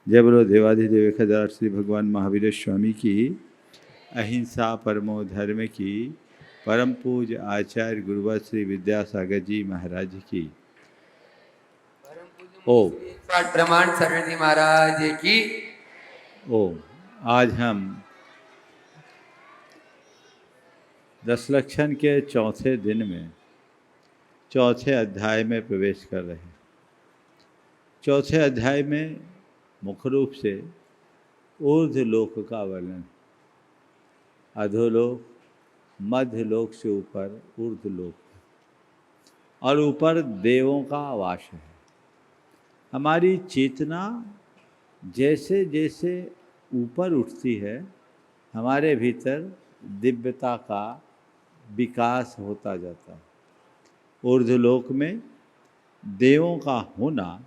जय बोलो देवाधिदेव खदार श्री भगवान महावीर स्वामी की, अहिंसा परमो धर्म की, परम पूज आचार्य गुरुवर श्री विद्यासागर जी महाराज की। ओम प्रमाण सागर जी महाराज की। ओम। आज हम दशलक्षण के चौथे दिन में चौथे अध्याय में प्रवेश कर रहे हैं। चौथे अध्याय में मुख्य रूप से ऊर्ध्वलोक का वर्णन, अधोलोक, मध्यलोक से ऊपर ऊर्ध्वलोक, और ऊपर देवों का आवास है। हमारी चेतना जैसे जैसे ऊपर उठती है, हमारे भीतर दिव्यता का विकास होता जाता है। ऊर्ध्वलोक में देवों का होना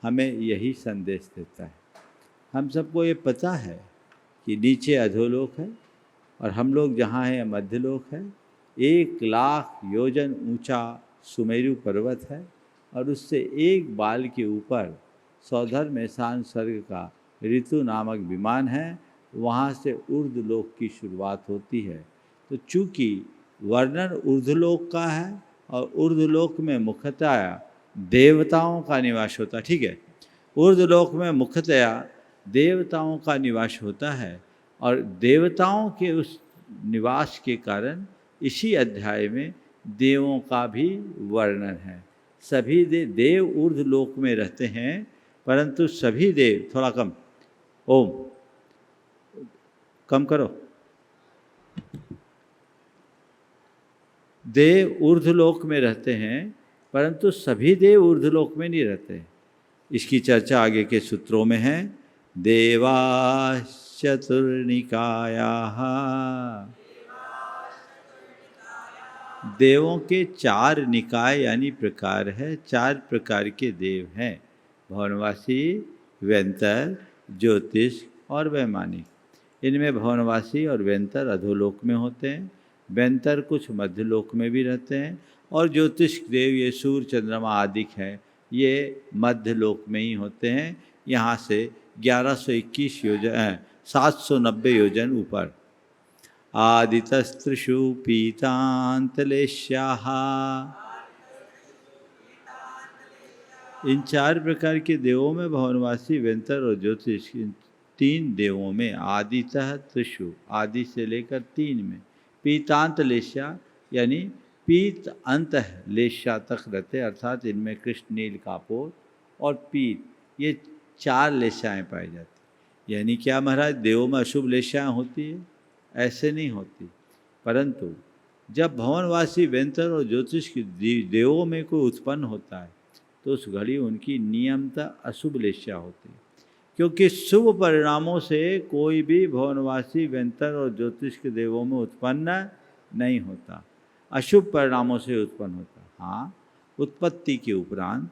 हमें यही संदेश देता है। हम सबको ये पता है कि नीचे अधोलोक है और हम लोग जहाँ हैं मध्यलोक है। 1,00,000 योजन ऊंचा सुमेरु पर्वत है और उससे एक बाल के ऊपर सौधर में शान स्वर्ग का ऋतु नामक विमान है। वहाँ से ऊर्ध्वलोक की शुरुआत होती है। तो चूँकि वर्णन ऊर्ध्वलोक का है और ऊर्ध्वलोक में मुख्यतया देवताओं का निवास होता है, ठीक है। ऊर्ध्वलोक में मुख्यतया देवताओं का निवास होता है और देवताओं के उस निवास के कारण इसी अध्याय में देवों का भी वर्णन है। सभी देव ऊर्ध्वलोक में रहते हैं, परंतु सभी देव, थोड़ा कम, ओम कम करो। देव ऊर्ध्वलोक में रहते हैं, परंतु सभी देव ऊर्ध्वलोक में नहीं रहते। इसकी चर्चा आगे के सूत्रों में है। देवाश्चतुर्निकायाः, देवों के 4 निकाय यानी प्रकार है। 4 प्रकार के देव हैं, भवनवासी, व्यंतर, ज्योतिष और वैमानिक। इनमें भवनवासी और व्यंतर अधोलोक में होते हैं, व्यंतर कुछ मध्यलोक में भी रहते हैं, और ज्योतिष देव ये सूर्य चंद्रमा आदि हैं, ये मध्यलोक में ही होते हैं। यहाँ से 1121 योजन 790 योजन ऊपर। आदितस्त्रिषु पीतांतलेश्याः, इन 4 प्रकार के देवों में भवनवासी, व्यंतर और ज्योतिष, इन 3 देवों में आदितः त्रिषु, आदि से लेकर 3 में, पीतांत लेश्या यानी पीत अंत लेश्या तक रहते, अर्थात इनमें कृष्ण, नील, कापोर और पीत, ये 4 लेश्याएँ पाई जाती। यानी क्या महाराज, देवों में अशुभ लेश्याएँ होती है? ऐसे नहीं होती, परंतु जब भवनवासी, व्यंतर और ज्योतिष की देवों में कोई उत्पन्न होता है तो उस घड़ी उनकी नियमतः अशुभ लेश्या होती है। क्योंकि शुभ परिणामों से कोई भी भवनवासी, व्यंतर और ज्योतिष के देवों में उत्पन्न नहीं होता, अशुभ परिणामों से उत्पन्न होता। हाँ, उत्पत्ति के उपरांत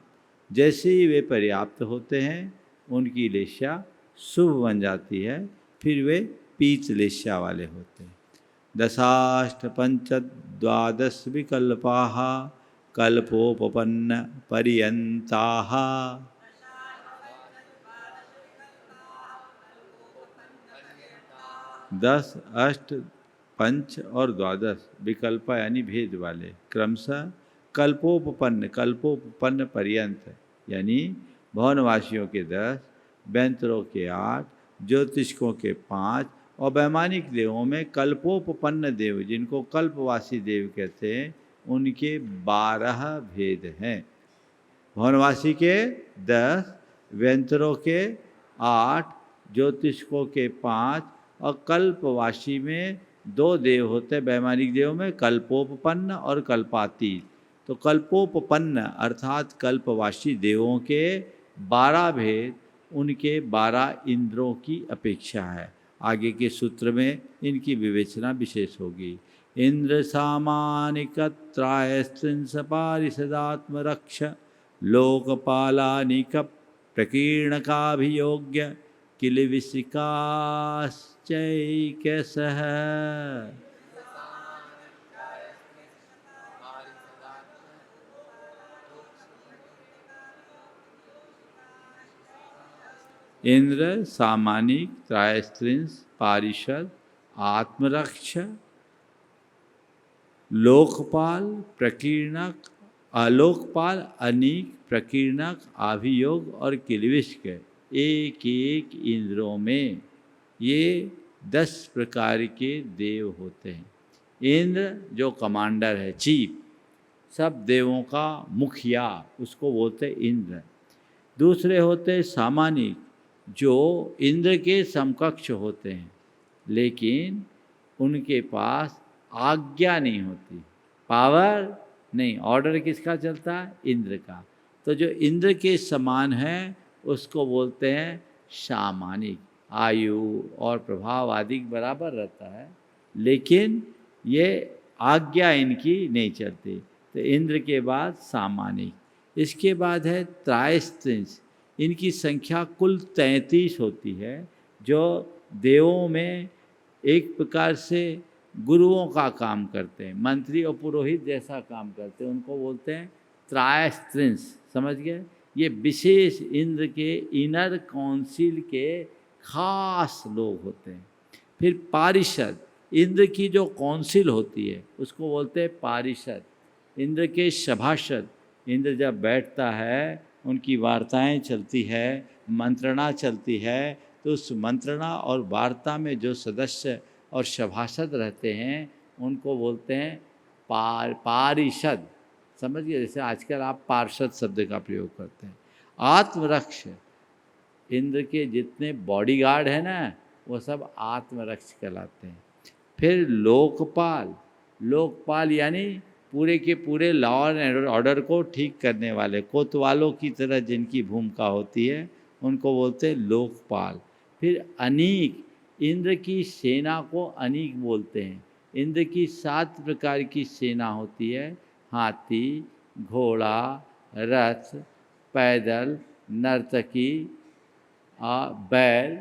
जैसे ही वे पर्याप्त होते हैं, उनकी लेश्या शुभ बन जाती है, फिर वे पीत लेश्या वाले होते हैं। दशाष्ट पंच द्वादश विकल्पाः कल्पोपपन्न पर्यन्ताः, 10, अष्ट, पंच और द्वादश विकल्प यानी भेद वाले, क्रमशः कल्पोपपन्न, कल्पोपपन्न पर्यंत यानी भवनवासियों के 10, व्यंतरों के 8, ज्योतिषकों के 5 और वैमानिक देवों में कल्पोपपन्न देव, जिनको कल्पवासी देव कहते हैं, उनके 12 भेद हैं। भवनवासी के 10, व्यंतरों के 8, ज्योतिषकों के 5 और कल्पवासी में 2 देव होते हैं। वैमानिक देवों में कल्पोपपन्न और कल्पातीत। तो कल्पोपपन्न अर्थात कल्पवासी देवों के 12 भेद उनके 12 इंद्रों की अपेक्षा है। आगे के सूत्र में इनकी विवेचना विशेष होगी। इंद्र सामानिकत्रायस्त्रिंश पारिषदात्मरक्ष लोकपालानिक प्रकीर्णकाभियोग्य किल विशिकाश्चैकसः। इंद्र, सामानिक, त्रायस्त्रिंश, पारिषद, आत्मरक्ष, लोकपाल, प्रकीर्णक, अलोकपाल, अनीक, प्रकीर्णक, आभियोग और किलविष्क, एक एक इंद्रों में ये 10 प्रकार के देव होते हैं। इंद्र जो कमांडर है, चीफ, सब देवों का मुखिया, उसको बोलते हैं इंद्र। दूसरे होते हैं सामानिक, जो इंद्र के समकक्ष होते हैं, लेकिन उनके पास आज्ञा नहीं होती, पावर नहीं, ऑर्डर किसका चलता है? इंद्र का। तो जो इंद्र के समान है उसको बोलते हैं सामानिक। आयु और प्रभाव आदि बराबर रहता है, लेकिन ये आज्ञा इनकी नहीं चलती। तो इंद्र के बाद सामानिक, इसके बाद है त्रायस्त्रिंश। इनकी संख्या कुल 33 होती है, जो देवों में एक प्रकार से गुरुओं का काम करते हैं, मंत्री और पुरोहित जैसा काम करते हैं, उनको बोलते हैं त्रायस्त्रिंश। समझ गए? ये विशेष इंद्र के इनर काउंसिल के खास लोग होते हैं। फिर पारिषद, इंद्र की जो काउंसिल होती है उसको बोलते हैं पारिषद। इंद्र के सभासद, इंद्र जब बैठता है, उनकी वार्ताएं चलती है, मंत्रणा चलती है, तो उस मंत्रणा और वार्ता में जो सदस्य और सभासद रहते हैं उनको बोलते हैं पारिषद। समझिए, जैसे आजकल आप पार्षद शब्द का प्रयोग करते हैं। आत्मरक्ष, इंद्र के जितने बॉडीगार्ड हैं ना, वो सब आत्मरक्ष कहलाते हैं। फिर लोकपाल, लोकपाल यानी पूरे के पूरे लॉ एंड ऑर्डर को ठीक करने वाले, कोतवालों की तरह जिनकी भूमिका होती है, उनको बोलते हैं लोकपाल। फिर अनीक, इंद्र की सेना को अनीक बोलते हैं। इंद्र की 7 प्रकार की सेना होती है, हाथी, घोड़ा, रथ, पैदल, नर्तकी, बैल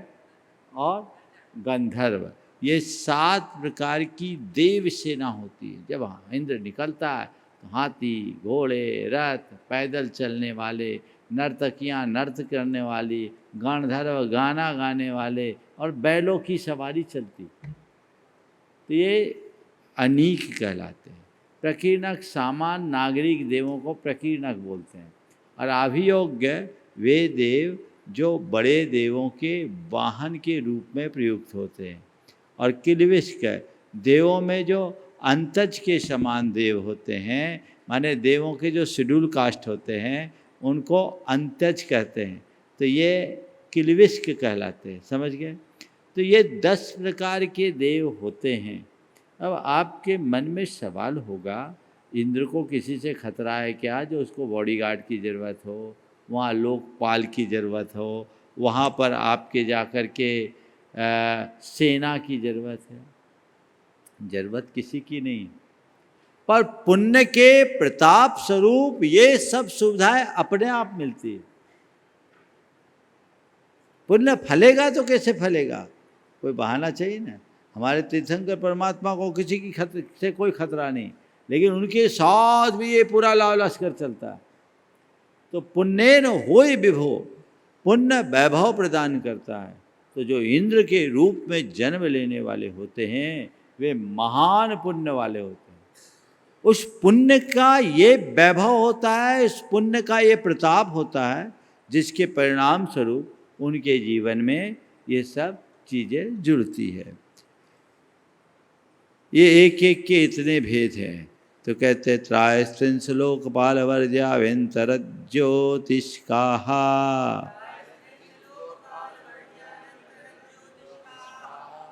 और गंधर्व। ये 7 प्रकार की देव सेना होती है। जब इंद्र निकलता है तो हाथी, घोड़े, रथ, पैदल चलने वाले, नर्तकियाँ नृत्य करने वाली, गंधर्व गाना गाने वाले और बैलों की सवारी चलती। तो ये अनीक कहलाते हैं। प्रकीर्णक, सामान नागरिक देवों को प्रकीर्णक बोलते हैं। और अभियोग्य वे देव जो बड़े देवों के वाहन के रूप में प्रयुक्त होते हैं। और किलविष्क, देवों में जो अंतज के समान देव होते हैं, माने देवों के जो शेड्यूल कास्ट होते हैं उनको अंतज कहते हैं, तो ये किलविष्क कहलाते हैं। समझ गए? तो ये 10 प्रकार के देव होते हैं। अब आपके मन में सवाल होगा, इंद्र को किसी से खतरा है क्या जो उसको बॉडीगार्ड की ज़रूरत हो, वहाँ लोकपाल की ज़रूरत हो, वहाँ पर आपके जाकर के सेना की ज़रूरत है? ज़रूरत किसी की नहीं, पर पुण्य के प्रताप स्वरूप ये सब सुविधाएं अपने आप मिलती है। पुण्य फलेगा तो कैसे फलेगा? कोई बहाना चाहिए ना। हमारे तीर्थंकर परमात्मा को किसी की से कोई खतरा नहीं, लेकिन उनके साथ भी ये पूरा लाव लश्कर चलता है। तो पुण्येन होय विभो, पुण्य वैभव प्रदान करता है। तो जो इंद्र के रूप में जन्म लेने वाले होते हैं वे महान पुण्य वाले होते हैं। उस पुण्य का ये वैभव होता है, इस पुण्य का ये प्रताप होता है, जिसके परिणाम स्वरूप उनके जीवन में ये सब चीज़ें जुड़ती है। ये एक एक के इतने भेद हैं। तो कहते त्रायस्त्रिंश लोकपाल वर्ज्या वेंतर ज्योतिष्काहा।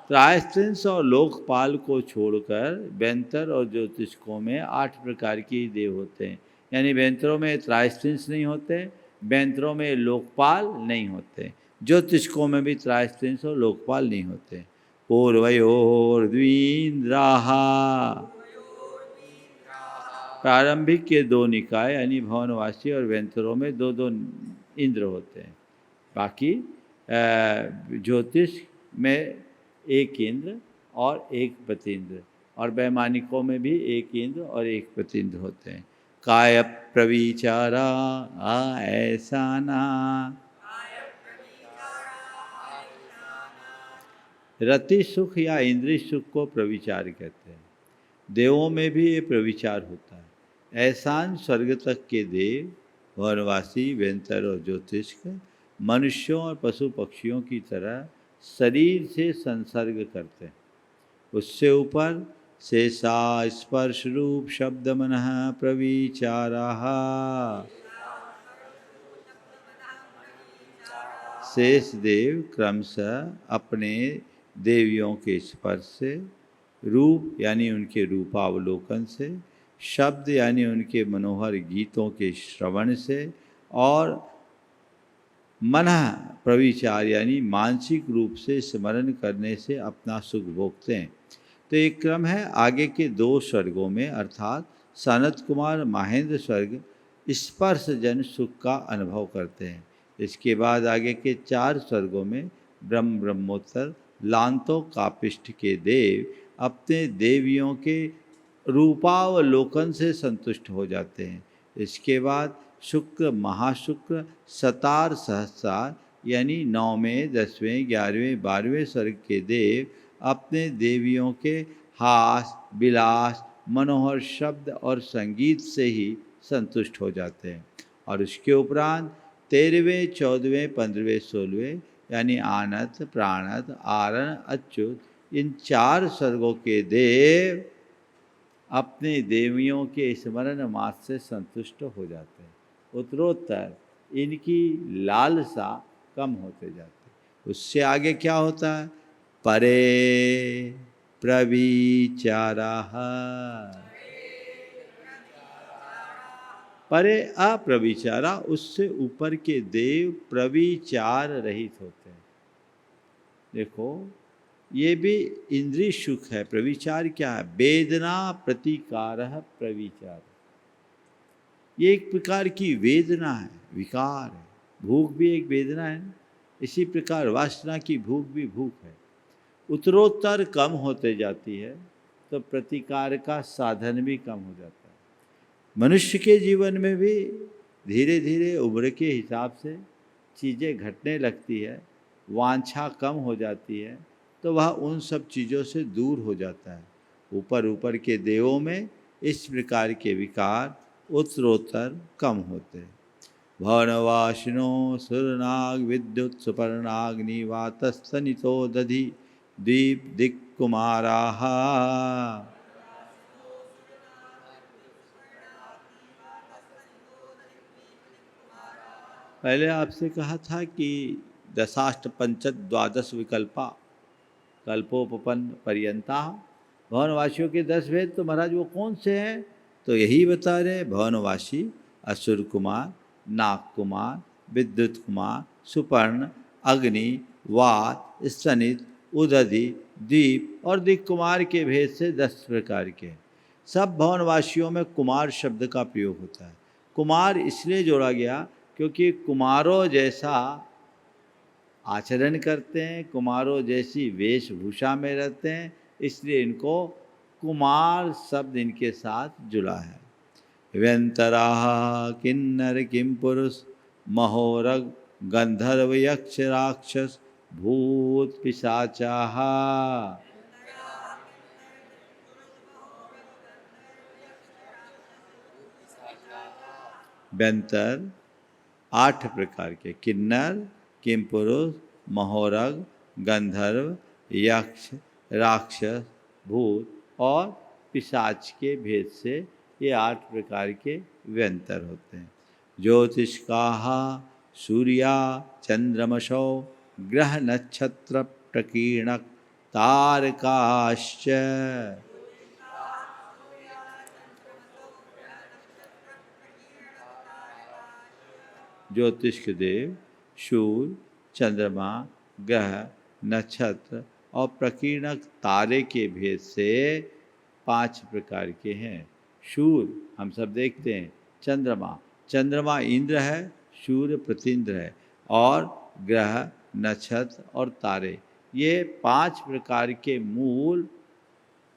त्रायस्त्रिंश और लोकपाल को छोड़कर व्यंतर और ज्योतिष्कों में 8 प्रकार के देव होते हैं। यानी व्यंतरों में त्रायस्त्रिंश नहीं होते, व्यंतरों में लोकपाल नहीं होते, ज्योतिष्कों में भी त्रायस्त्रिंश और लोकपाल नहीं होते। पूर्वयोर्द्वीन्द्राहा, प्रारंभिक के 2 निकाय यानी भवनवासी और व्यंतरों में 2-2 इंद्र होते हैं। बाकी ज्योतिष में 1 इंद्र और 1 पतीन्द्र, और वैमानिकों में भी 1 इंद्र और 1 पतीन्द्र होते हैं। काय प्रविचारा ऐसा ना, रति सुख या इंद्रिय सुख को प्रविचार कहते हैं। देवों में भी ये प्रविचार होता है। ऐसान स्वर्ग तक के देव, वनवासी, व्यंतर और ज्योतिष्क मनुष्यों और पशु पक्षियों की तरह शरीर से संसर्ग करते हैं। उससे ऊपर शेषा स्पर्श रूप शब्द मनः प्रविचाराः। शेष देव क्रमशः अपने देवियों के स्पर्श से, रूप यानी उनके रूपावलोकन से, शब्द यानी उनके मनोहर गीतों के श्रवण से, और मनः प्रविचार यानी मानसिक रूप से स्मरण करने से अपना सुख भोगते हैं। तो एक क्रम है। आगे के 2 स्वर्गों में अर्थात सनत कुमार महेंद्र स्वर्ग स्पर्श जन सुख का अनुभव करते हैं। इसके बाद आगे के 4 स्वर्गों में ब्रह्मोत्तर लांतो कापिष्ठ के देव अपने देवियों के रूपावलोकन से संतुष्ट हो जाते हैं। इसके बाद शुक्र महाशुक्र सतार सहस्रार यानी 9वें 10वें 11वें 12वें स्वर्ग के देव अपने देवियों के हास विलास मनोहर शब्द और संगीत से ही संतुष्ट हो जाते हैं। और उसके उपरांत 13वें 14वें 15वें 16वें यानी आनत प्राणत आरण अच्युत इन 4 स्वर्गों के देव अपने देवियों के स्मरण मात्र से संतुष्ट हो जाते हैं। उत्तरोत्तर इनकी लालसा कम होते जाती है। उससे आगे क्या होता है? परे प्रविचाराः। परे अप्रविचारा, उससे ऊपर के देव प्रविचार रहित होते हैं। देखो ये भी इंद्रिय सुख है। प्रविचार क्या है? वेदना प्रतिकारः प्रविचार। ये एक प्रकार की वेदना है, विकार है। भूख भी एक वेदना है। इसी प्रकार वासना की भूख भी भूख है। उत्तरोत्तर कम होते जाती है तो प्रतिकार का साधन भी कम हो जाता है। मनुष्य के जीवन में भी धीरे धीरे उम्र के हिसाब से चीज़ें घटने लगती है, वांछा कम हो जाती है, तो वह उन सब चीज़ों से दूर हो जाता है। ऊपर ऊपर के देवों में इस प्रकार के विकार उत्तरोत्तर कम होते हैं। भवनवासिनो सुरनाग विद्युत सुपर्णाग्नि वातस्तनितो दधि दीप दिक्कुमाराः। पहले आपसे कहा था कि दशाष्ट पंचत द्वादश विकल्पा कल्पोपपन्न पर्यंता। भवनवासियों के 10 भेद तो महाराज वो कौन से हैं? तो यही बता रहे। भवनवासी असुर कुमार, नाग कुमार, विद्युत कुमार, सुपर्ण, अग्नि, वात, स्तनित, उदधि, दीप और दिक् कुमार के भेद से 10 प्रकार के। सब भवनवासियों में कुमार शब्द का प्रयोग होता है। कुमार इसलिए जोड़ा गया क्योंकि कुमारों जैसा आचरण करते हैं, कुमारों जैसी वेशभूषा में रहते हैं, इसलिए इनको कुमार शब्द इनके साथ जुड़ा है। व्यंतराः किन्नर किम पुरुष महोरग गंधर्व यक्ष राक्षस भूत पिशाचाः। व्यंतर 8 प्रकार के, किन्नर किमपुरुष महोरग गंधर्व यक्ष राक्षस भूत और पिशाच के भेद से ये 8 प्रकार के व्यंतर होते हैं। ज्योतिष्काः सूर्या चंद्रमसो ग्रह नक्षत्र प्रकीर्णक तारकाश्च। ज्योतिष देव सूर्य चंद्रमा ग्रह नक्षत्र और प्रकीर्णक तारे के भेद से 5 प्रकार के हैं। सूर्य हम सब देखते हैं, चंद्रमा इंद्र है, सूर्य प्रतिन्द्र है, और ग्रह नक्षत्र और तारे ये 5 प्रकार के मूल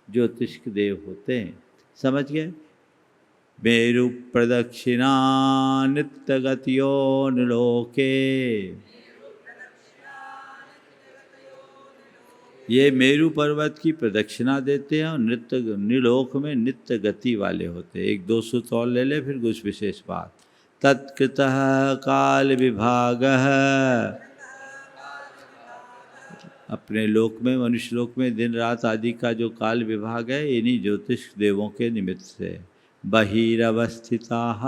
ज्योतिष देव होते हैं। समझ गए? मेरु प्रदक्षिणा नित्यगतियो निलोके ये मेरु पर्वत की प्रदक्षिणा देते हैं और नृत्य निलोक में नित्य गति वाले होते हैं। एक दो सूत्र और ले ले, फिर कुछ विशेष बात। तत्कृतः काल विभागः, अपने लोक में, मनुष्य लोक में दिन रात आदि का जो काल विभाग है, इन्हीं ज्योतिष देवों के निमित्त से। बहिरवस्थिताः,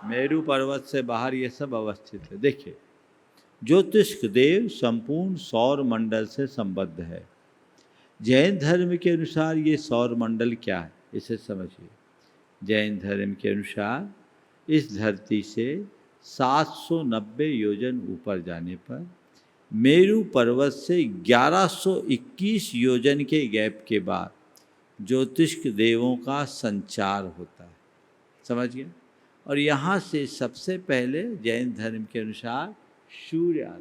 मेरु पर्वत से बाहर ये सब अवस्थित है। देखिए, ज्योतिष देव संपूर्ण सौर मंडल से संबद्ध है। जैन धर्म के अनुसार ये सौर मंडल क्या है, इसे समझिए। जैन धर्म के अनुसार इस धरती से 790 योजन ऊपर जाने पर मेरु पर्वत से 1121 योजन के गैप के बाद ज्योतिष देवों का संचार होता है। समझ गए? और यहाँ से सबसे पहले जैन धर्म के अनुसार सूर्य आता है।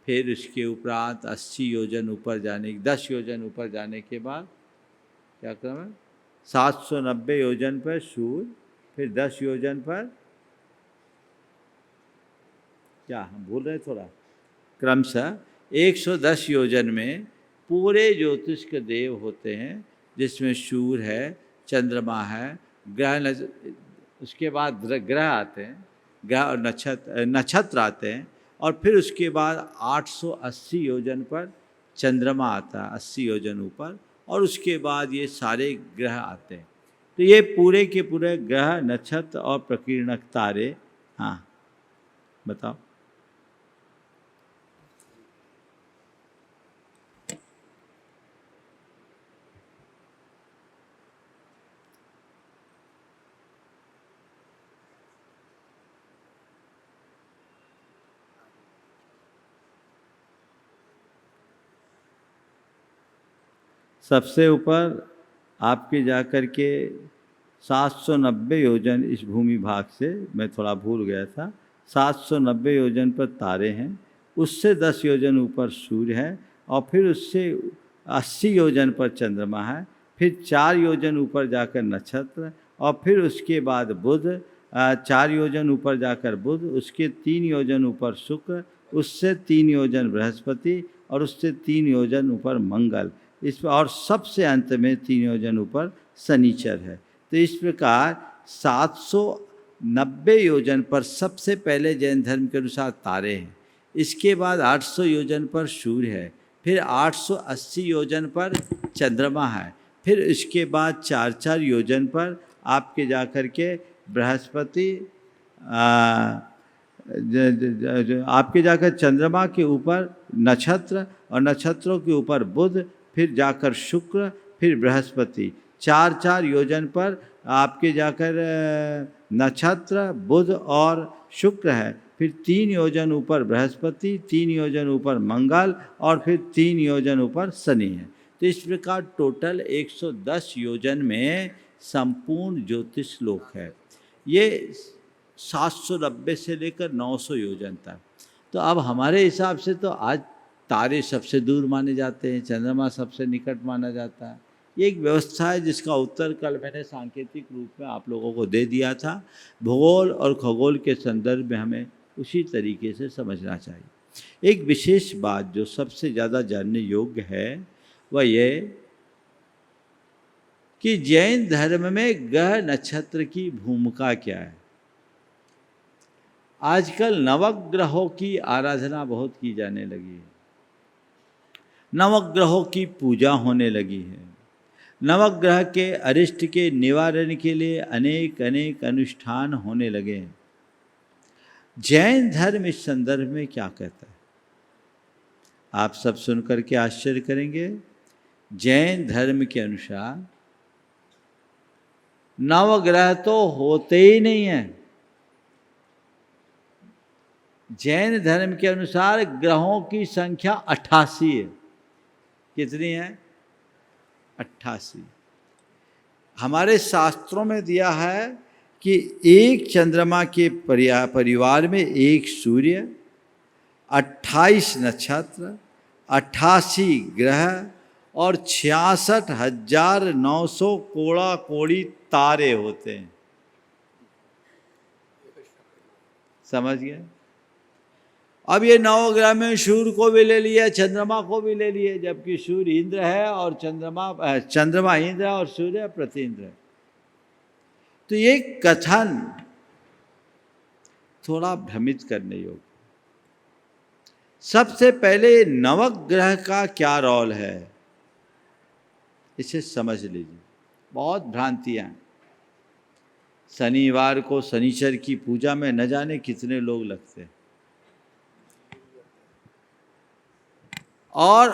फिर उसके उपरांत 80 योजन ऊपर जाने, 10 योजन ऊपर जाने के बाद क्या क्रम है? 790 योजन पर सूर्य, फिर 10 योजन पर क्या, हम भूल रहे थोड़ा, क्रमशः 110 योजन में पूरे ज्योतिष के देव होते हैं, जिसमें सूर्य है, चंद्रमा है, ग्रह, उसके बाद ग्रह आते हैं, ग्रह और नक्षत्र आते हैं, और फिर उसके बाद 880 योजन पर चंद्रमा आता है, 80 योजन ऊपर, और उसके बाद ये सारे ग्रह आते हैं। तो ये पूरे के पूरे ग्रह, नक्षत्र और प्रकीर्णक तारे। हाँ बताओ। सबसे ऊपर आपके जाकर के 790 योजन इस भूमि भाग से, मैं थोड़ा भूल गया था, 790 योजन पर तारे हैं, उससे 10 योजन ऊपर सूर्य है, और फिर उससे 80 योजन पर चंद्रमा है, फिर 4 योजन ऊपर जाकर नक्षत्र, और फिर उसके बाद बुध, 4 योजन ऊपर जाकर बुध, उसके 3 योजन ऊपर शुक्र, उससे 3 योजन बृहस्पति, और उससे 3 योजन ऊपर मंगल, इस और सबसे अंत में 3 योजन ऊपर शनिचर है। तो इस प्रकार 790 योजन पर सबसे पहले जैन धर्म के अनुसार तारे हैं, इसके बाद 800 योजन पर सूर्य है, फिर 880 योजन पर चंद्रमा है, फिर इसके बाद 4-4 योजन पर आपके जाकर के बृहस्पति, आपके जाकर चंद्रमा के ऊपर नक्षत्र, और नक्षत्रों के ऊपर बुध, फिर जाकर शुक्र, फिर बृहस्पति, 4-4 योजन पर आपके जाकर नक्षत्र, बुध और शुक्र है, फिर 3 योजन ऊपर बृहस्पति, 3 योजन ऊपर मंगल, और फिर 3 योजन ऊपर शनि है। तो इस प्रकार टोटल 110 योजन में संपूर्ण ज्योतिष लोक है। ये 790 से लेकर 900 योजन तक। तो अब हमारे हिसाब से तो आज तारे सबसे दूर माने जाते हैं, चंद्रमा सबसे निकट माना जाता है। ये एक व्यवस्था है जिसका उत्तर कल मैंने सांकेतिक रूप में आप लोगों को दे दिया था। भूगोल और खगोल के संदर्भ में हमें उसी तरीके से समझना चाहिए। एक विशेष बात जो सबसे ज़्यादा जानने योग्य है वह ये कि जैन धर्म में ग्रह नक्षत्र की भूमिका क्या है। आजकल नवग्रहों की आराधना बहुत की जाने लगी है, नवग्रहों की पूजा होने लगी है, नवग्रह के अरिष्ट के निवारण के लिए अनेक अनेक अनुष्ठान होने लगे हैं। जैन धर्म इस संदर्भ में क्या कहता है, आप सब सुनकर के आश्चर्य करेंगे। जैन धर्म के अनुसार नवग्रह तो होते ही नहीं हैं। जैन धर्म के अनुसार ग्रहों की संख्या 88 है। कितनी है? 88। हमारे शास्त्रों में दिया है कि एक चंद्रमा के परिवार में एक सूर्य, 28 नक्षत्र, 88 ग्रह और 66,900 कोड़ा कोड़ी तारे होते हैं। समझ गए? अब ये नवग्रह में सूर्य को भी ले लिया, चंद्रमा को भी ले लिए, जबकि सूर्य इंद्र है और चंद्रमा इंद्र है और सूर्य प्रतिइंद्र है। तो ये कथन थोड़ा भ्रमित करने योग्य। सबसे पहले नवग्रह का क्या रोल है इसे समझ लीजिए। बहुत भ्रांतियां हैं। शनिवार को शनिचर की पूजा में न जाने कितने लोग लगते हैं, और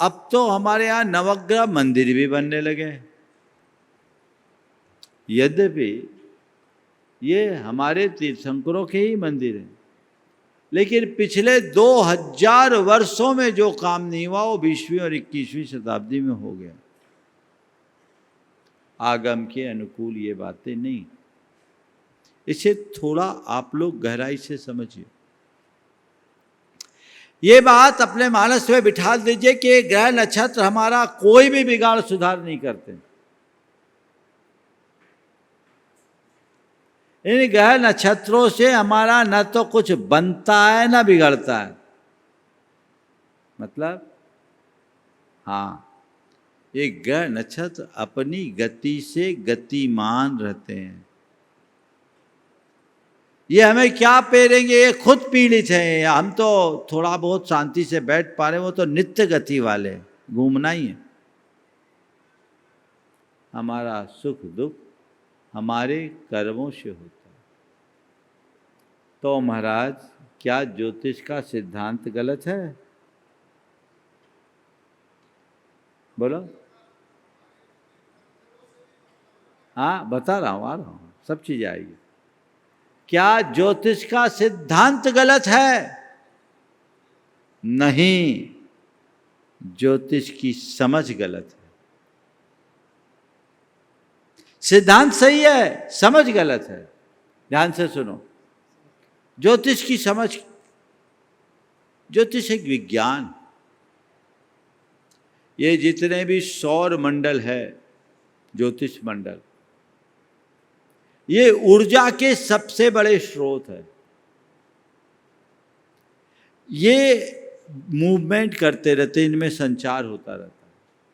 अब तो हमारे यहाँ नवग्रह मंदिर भी बनने लगे हैं। यद्यपि ये हमारे तीर्थंकरों के ही मंदिर हैं, लेकिन पिछले 2000 वर्षों में जो काम नहीं हुआ वो 20वीं और 21वीं शताब्दी में हो गया। आगम के अनुकूल ये बातें नहीं। इसे थोड़ा आप लोग गहराई से समझिए। ये बात अपने मानस में बिठा दीजिए कि ग्रह नक्षत्र हमारा कोई भी बिगाड़ सुधार नहीं करते। इन ग्रह नक्षत्रों से हमारा न तो कुछ बनता है न बिगड़ता है। मतलब हाँ, ये ग्रह नक्षत्र अपनी गति से गतिमान रहते हैं। ये हमें क्या पेरेंगे ये खुद पीड़ित है। हम तो थोड़ा बहुत शांति से बैठ पा रहे, वो तो नित्य गति वाले, घूमना ही है। हमारा सुख दुख हमारे कर्मों से होता है। तो महाराज, क्या ज्योतिष का सिद्धांत गलत है? बोलो। हाँ, बता रहा हूँ, आ रहा हूँ, सब चीज़ आएगी। क्या ज्योतिष का सिद्धांत गलत है? नहीं, ज्योतिष की समझ गलत है। सिद्धांत सही है, समझ गलत है। ध्यान से सुनो। ज्योतिष की समझ, ज्योतिष एक विज्ञान। ये जितने भी सौर मंडल है, ज्योतिष मंडल, ये ऊर्जा के सबसे बड़े स्रोत है। ये मूवमेंट करते रहते, इनमें संचार होता रहता है।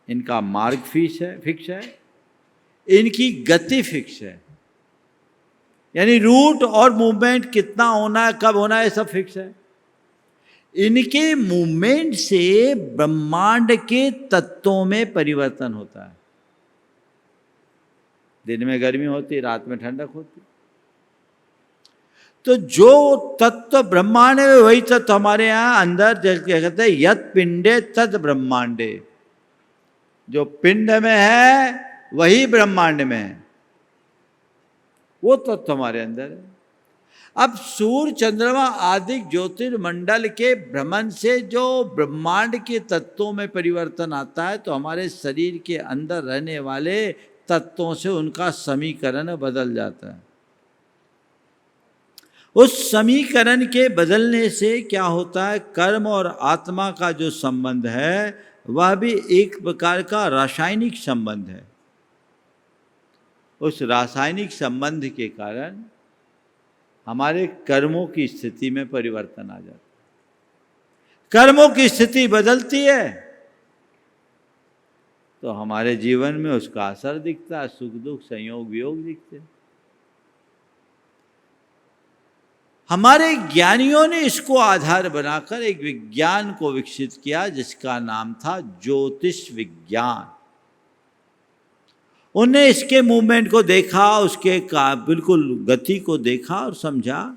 इनका मार्ग फिक्स है, इनकी गति फिक्स है। यानी रूट और मूवमेंट कितना होना है, कब होना है, सब फिक्स है। इनके मूवमेंट से ब्रह्मांड के तत्वों में परिवर्तन होता है। दिन में गर्मी होती, रात में ठंडक होती। तो जो तत्व ब्रह्मांड में, वही तत्व हमारे यहाँ अंदर, जैसे कहते हैं यत् पिंडे तद ब्रह्मांडे। जो पिंड में है वही ब्रह्मांड में है, वो तत्व हमारे अंदर है। अब सूर्य चंद्रमा आदि ज्योतिर्मंडल के भ्रमण से जो ब्रह्मांड के तत्वों में परिवर्तन आता है, तो हमारे शरीर के अंदर रहने वाले तत्वों से उनका समीकरण बदल जाता है। उस समीकरण के बदलने से क्या होता है, कर्म और आत्मा का जो संबंध है वह भी एक प्रकार का रासायनिक संबंध है। उस रासायनिक संबंध के कारण हमारे कर्मों की स्थिति में परिवर्तन आ जाता है। कर्मों की स्थिति बदलती है तो हमारे जीवन में उसका असर दिखता है। सुख दुख, संयोग वियोग दिखते हैं। हमारे ज्ञानियों ने इसको आधार बनाकर एक विज्ञान को विकसित किया जिसका नाम था ज्योतिष विज्ञान। उन्हें इसके मूवमेंट को देखा, उसके बिल्कुल गति को देखा और समझा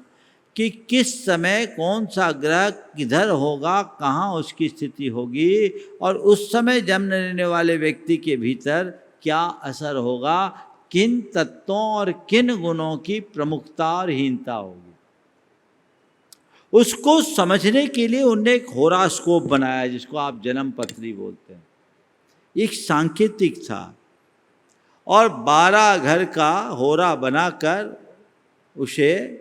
कि किस समय कौन सा ग्रह किधर होगा, कहाँ उसकी स्थिति होगी, और उस समय जन्म लेने वाले व्यक्ति के भीतर क्या असर होगा, किन तत्वों और किन गुणों की प्रमुखता और हीनता होगी। उसको समझने के लिए उन्होंने एक होरास्कोप बनाया जिसको आप जन्म पत्री बोलते हैं। एक सांकेतिक था और 12 घर का होरा बनाकर उसे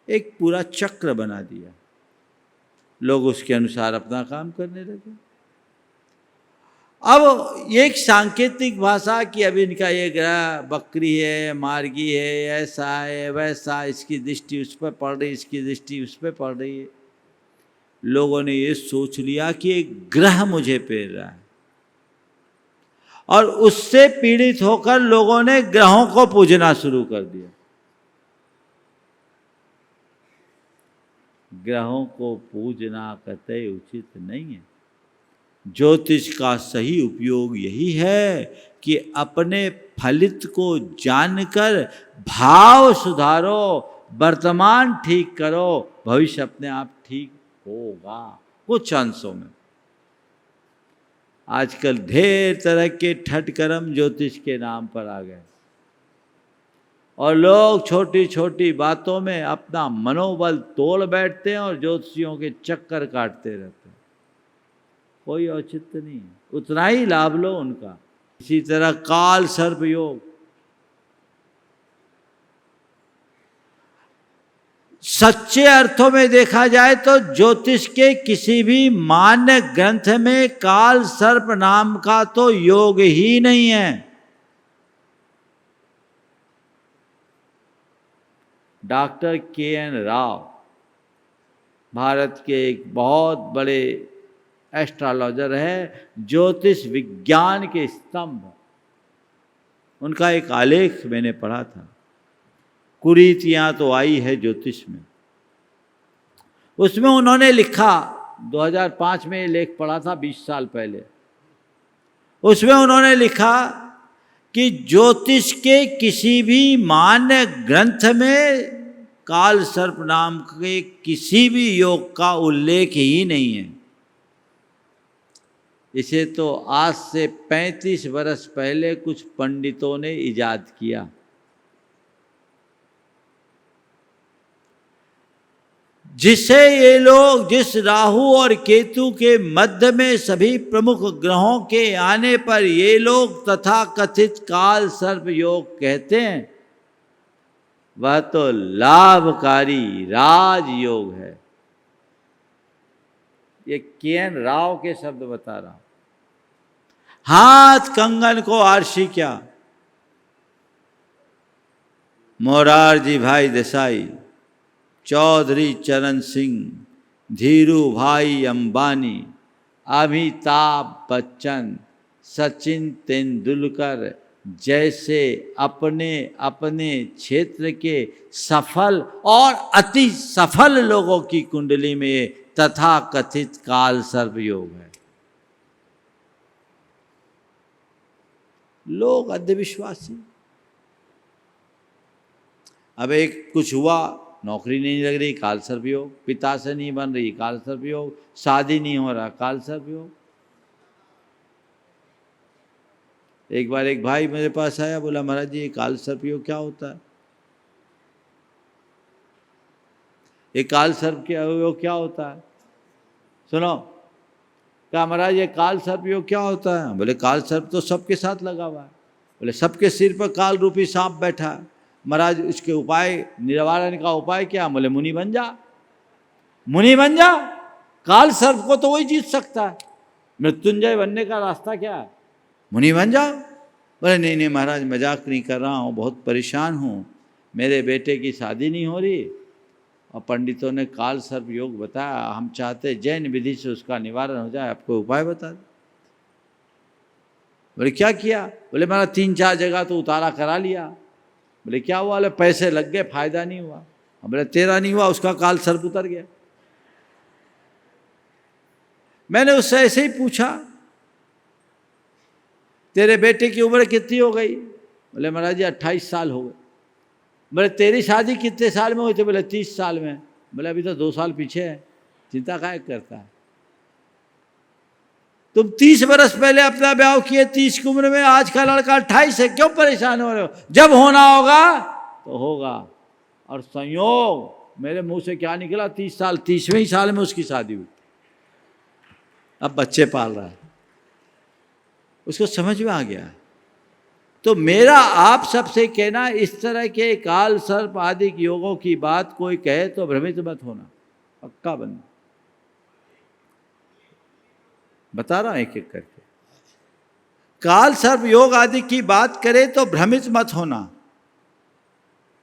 एक पूरा चक्र बना दिया। लोग उसके अनुसार अपना काम करने लगे। अब एक सांकेतिक भाषा कि अब इनका ये ग्रह बकरी है, मार्गी है, ऐसा है वैसा, इसकी दृष्टि उस पर पड़ रही, इसकी दृष्टि उस पर पड़ रही है। लोगों ने ये सोच लिया कि एक ग्रह मुझे पेर रहा है, और उससे पीड़ित होकर लोगों ने ग्रहों को पूजना शुरू कर दिया। ग्रहों को पूजना कतई उचित नहीं है। ज्योतिष का सही उपयोग यही है कि अपने फलित को जानकर भाव सुधारो, वर्तमान ठीक करो, भविष्य अपने आप ठीक होगा कुछ अंशों में। आजकल ढेर तरह के ठट कर्म ज्योतिष के नाम पर आ गए, और लोग छोटी छोटी बातों में अपना मनोबल तोड़ बैठते हैं और ज्योतिषियों के चक्कर काटते रहते हैं। कोई औचित्य नहीं है, उतना ही लाभ लो उनका। इसी तरह काल सर्प योग, सच्चे अर्थों में देखा जाए तो ज्योतिष के किसी भी मान्य ग्रंथ में काल सर्प नाम का तो योग ही नहीं है। Doctor K. N.. राव भारत के एक बहुत बड़े एस्ट्रोलॉजर है, ज्योतिष विज्ञान के स्तंभ। उनका एक आलेख मैंने पढ़ा था, कुरीतियां तो आई है ज्योतिष में। उसमें उन्होंने लिखा, 2005 में ये लेख पढ़ा था, 20 साल पहले। उसमें उन्होंने लिखा कि ज्योतिष के किसी भी मान्य ग्रंथ में काल सर्प नाम के किसी भी योग का उल्लेख ही नहीं है। इसे तो आज से 35 वर्ष पहले कुछ पंडितों ने इजाद किया। जिसे ये लोग, जिस राहु और केतु के मध्य में सभी प्रमुख ग्रहों के आने पर ये लोग तथा कथित काल सर्प योग कहते हैं, वह तो लाभकारी राजयोग है। ये के.एन. राव के शब्द बता रहा हूं। हाथ कंगन को आरसी क्या, मोरारजी भाई देसाई, चौधरी चरण सिंह, धीरू भाई अंबानी, अमिताभ बच्चन, सचिन तेंदुलकर जैसे अपने अपने क्षेत्र के सफल और अति सफल लोगों की कुंडली में तथा कथित काल सर्प योग है। लोग अंधविश्वासी। अब एक कुछ हुआ, नौकरी नहीं लग रही, काल सर्प योग, पिता से नहीं बन रही, काल सर्प योग, शादी नहीं हो रहा, काल सर्प योग। एक बार एक भाई मेरे पास आया, बोला महाराज जी ये काल सर्प योग क्या होता है? ये काल सर्प योग क्या होता है? सुनो, क्या महाराज ये काल सर्प योग क्या होता है? बोले काल सर्प तो सबके साथ लगा हुआ है। बोले सबके सिर पर काल रूपी सांप बैठा है, महाराज उसके उपाय, निवारण का उपाय क्या? बोले मुनि बन जा, मुनि बन जा, काल सर्प को तो वही जीत सकता है, मृत्युंजय बनने का रास्ता क्या है? मुनि बन जाओ। बोले नहीं नहीं महाराज मजाक नहीं कर रहा हूँ, बहुत परेशान हूँ, मेरे बेटे की शादी नहीं हो रही और पंडितों ने काल सर्प योग बताया, हम चाहते जैन विधि से उसका निवारण हो जाए, आपको उपाय बता दे। बोले क्या किया? बोले महाराज 3-4 जगह तो उतारा करा लिया। बोले क्या हुआ? बोले पैसे लग गए, फायदा नहीं हुआ। बोले तेरा नहीं हुआ, उसका काल सर्प उतर गया। मैंने उससे ऐसे ही पूछा तेरे बेटे की उम्र कितनी हो गई? बोले महाराज जी 28 साल हो गए। बोले तेरी शादी कितने साल में हुई थी? बोले 30 साल में। बोले अभी तो 2 साल पीछे है, चिंता काहे करता है? तुम 30 बरस पहले अपना ब्याह किए 30 की उम्र में, आज का लड़का 28 है, क्यों परेशान हो रहे हो? जब होना होगा तो होगा। और संयोग मेरे मुंह से क्या निकला, 30 साल, 30वें साल में उसकी शादी हुई, अब बच्चे पाल रहा है, उसको समझ में आ गया। तो मेरा आप सबसे कहना, इस तरह के काल सर्प आदि योगों की बात कोई कहे तो भ्रमित मत होना, पक्का बनना। बता रहा हूं एक एक करके। काल सर्प योग आदि की बात करे तो भ्रमित मत होना,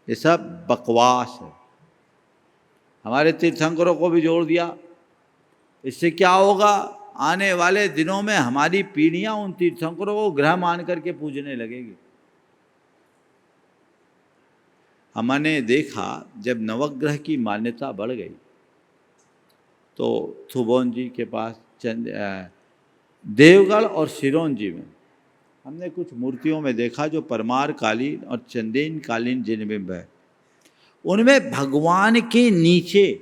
ये सब बकवास है। हमारे तीर्थंकरों को भी जोड़ दिया, इससे क्या होगा, आने वाले दिनों में हमारी पीढ़ियां उन तीर्थंकरों को ग्रह मान करके पूजने लगेगी। हमने देखा जब नवग्रह की मान्यता बढ़ गई तो थुबोन जी के पास देवगढ़ और सिरोंजी में हमने कुछ मूर्तियों में देखा जो परमार कालीन और चंदेन कालीन जिनबिंब है, उनमें भगवान के नीचे